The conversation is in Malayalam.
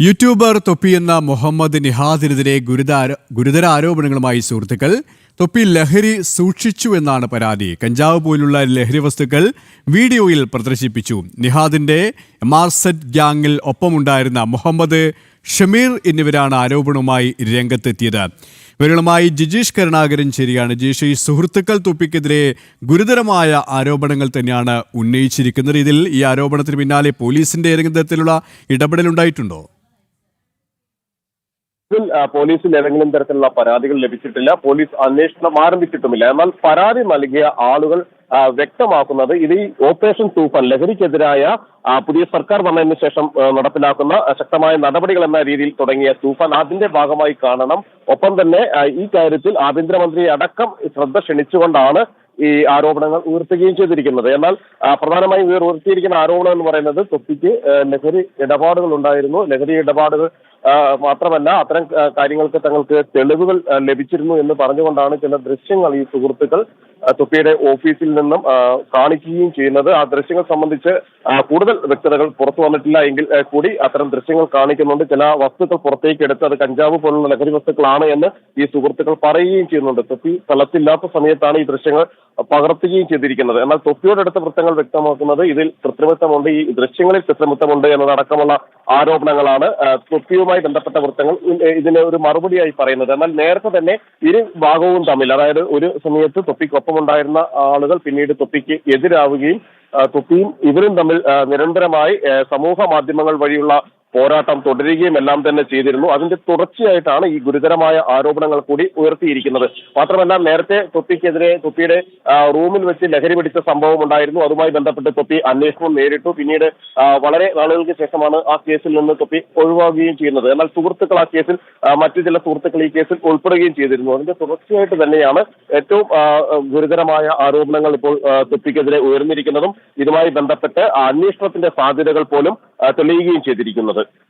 യൂട്യൂബർ തൊപ്പി എന്ന മുഹമ്മദ് നിഹാദിനെതിരെ ഗുരുതര ആരോപണങ്ങളുമായി സുഹൃത്തുക്കൾ. തൊപ്പി ലഹരി സൂക്ഷിച്ചു എന്നാണ് പരാതി. കഞ്ചാവ് പോലുള്ള ലഹരി വസ്തുക്കൾ വീഡിയോയിൽ പ്രദർശിപ്പിച്ചു. നിഹാദിന്റെ മാർസെറ്റ് ഗ്യാങ്ങിൽ ഒപ്പമുണ്ടായിരുന്ന മുഹമ്മദ് ഷമീർ എന്നിവരാണ് ആരോപണവുമായി രംഗത്തെത്തിയത്. ഇവരുമായി ജിജീഷ് കരുണാകരൻ ചേരുകയാണ്. ജിജീഷ്, ഈ സുഹൃത്തുക്കൾ തൊപ്പിക്കെതിരെ ഗുരുതരമായ ആരോപണങ്ങൾ തന്നെയാണ് ഉന്നയിച്ചിരിക്കുന്നത്. ഈ ആരോപണത്തിന് പിന്നാലെ പോലീസിന്റെ ഏതെങ്കിലും തരത്തിലുള്ള ഇടപെടലുണ്ടായിട്ടുണ്ടോ? പോലീസിൽ ഏതെങ്കിലും തരത്തിലുള്ള പരാതികൾ ലഭിച്ചിട്ടില്ല. പോലീസ് അന്വേഷണം ആരംഭിച്ചിട്ടുമില്ല. എന്നാൽ പരാതി നൽകിയ ആളുകൾ വ്യക്തമാക്കുന്നത് ഇത് ഈ ഓപ്പറേഷൻ തൂഫാൻ, ലഹരിക്കെതിരായ പുതിയ സർക്കാർ വന്നതിന് ശേഷം നടപ്പിലാക്കുന്ന ശക്തമായ നടപടികൾ എന്ന രീതിയിൽ തുടങ്ങിയ തൂഫാൻ അതിന്റെ ഭാഗമായി കാണണം. ഒപ്പം തന്നെ ഈ കാര്യത്തിൽ ആഭ്യന്തരമന്ത്രിയെ അടക്കം ശ്രദ്ധ ക്ഷണിച്ചുകൊണ്ടാണ് ഈ ആരോപണങ്ങൾ ഉയർത്തുകയും ചെയ്തിരിക്കുന്നത്. എന്നാൽ പ്രധാനമായും ഉയർത്തിയിരിക്കുന്ന ആരോപണം എന്ന് പറയുന്നത് തൊപ്പിക്ക് ലഹരി ഇടപാടുകൾ ഉണ്ടായിരുന്നു. ലഹരി ഇടപാടുകൾ മാത്രമല്ല, അത്തരം കാര്യങ്ങൾക്ക് തങ്ങൾക്ക് തെളിവുകൾ ലഭിച്ചിരുന്നു എന്ന് പറഞ്ഞുകൊണ്ടാണ് ചില ദൃശ്യങ്ങൾ ഈ സുഹൃത്തുക്കൾ തൊപ്പിയുടെ ഓഫീസിൽ നിന്നും കാണിക്കുകയും ചെയ്യുന്നത്. ആ ദൃശ്യങ്ങൾ സംബന്ധിച്ച് കൂടുതൽ വ്യക്തതകൾ പുറത്തു വന്നിട്ടില്ല എങ്കിൽ കൂടി അത്തരം ദൃശ്യങ്ങൾ കാണിക്കുന്നുണ്ട്. ചില വസ്തുക്കൾ പുറത്തേക്ക് എടുത്ത് അത് കഞ്ചാവ് പോലുള്ള ലഹരി വസ്തുക്കളാണ് എന്ന് ഈ സുഹൃത്തുക്കൾ പറയുകയും ചെയ്യുന്നുണ്ട്. തൊപ്പി സ്ഥലത്തില്ലാത്ത സമയത്താണ് ഈ ദൃശ്യങ്ങൾ പകർത്തുകയും ചെയ്തിരിക്കുന്നത്. എന്നാൽ തൊപ്പിയോടടുത്ത വൃത്തങ്ങൾ വ്യക്തമാക്കുന്നത് ഇതിൽ കൃത്രിമത്വമുണ്ട്, ഈ ദൃശ്യങ്ങളിൽ കൃത്രിമത്വമുണ്ട് എന്നതടക്കമുള്ള ആരോപണങ്ങളാണ് തൊപ്പിയുമായി ബന്ധപ്പെട്ട വൃത്തങ്ങൾ ഇതിന് ഒരു മറുപടിയായി പറയുന്നത്. എന്നാൽ നേരത്തെ തന്നെ ഇരു ഭാഗവും തമ്മിൽ, അതായത് ഒരു സമയത്ത് തൊപ്പിക്കൊപ്പമുണ്ടായിരുന്ന ആളുകൾ പിന്നീട് തൊപ്പിക്ക് എതിരാവുകയും തൊപ്പിയും ഇവരും തമ്മിൽ നിരന്തരമായി സമൂഹ മാധ്യമങ്ങൾ വഴിയുള്ള പോരാട്ടം തുടരുകയും എല്ലാം തന്നെ ചെയ്തിരുന്നു. അതിന്റെ തുടർച്ചയായിട്ടാണ് ഈ ഗുരുതരമായ ആരോപണങ്ങൾ കൂടി ഉയർത്തിയിരിക്കുന്നത്. മാത്രമല്ല, നേരത്തെ തൊപ്പിയുടെ റൂമിൽ വെച്ച് ലഹരി പിടിച്ച സംഭവം ഉണ്ടായിരുന്നു. അതുമായി ബന്ധപ്പെട്ട് തൊപ്പി അന്വേഷണം നേരിട്ടു. പിന്നീട് വളരെ നാളുകൾക്ക് ശേഷമാണ് ആ കേസിൽ നിന്ന് തൊപ്പി ഒഴിവാകുകയും ചെയ്യുന്നത്. എന്നാൽ സുഹൃത്തുക്കൾ ആ കേസിൽ, മറ്റു ചില സുഹൃത്തുക്കൾ ഈ കേസിൽ ഉൾപ്പെടുകയും ചെയ്തിരുന്നു. അതിന്റെ തുടർച്ചയായിട്ട് തന്നെയാണ് ഏറ്റവും ഗുരുതരമായ ആരോപണങ്ങൾ ഇപ്പോൾ തൊപ്പിക്കെതിരെ ഉയർന്നിരിക്കുന്നതും ഇതുമായി ബന്ധപ്പെട്ട് അന്വേഷണത്തിന്റെ സാധ്യതകൾ പോലും തെളിയുകയും ചെയ്തിരിക്കുന്നത്.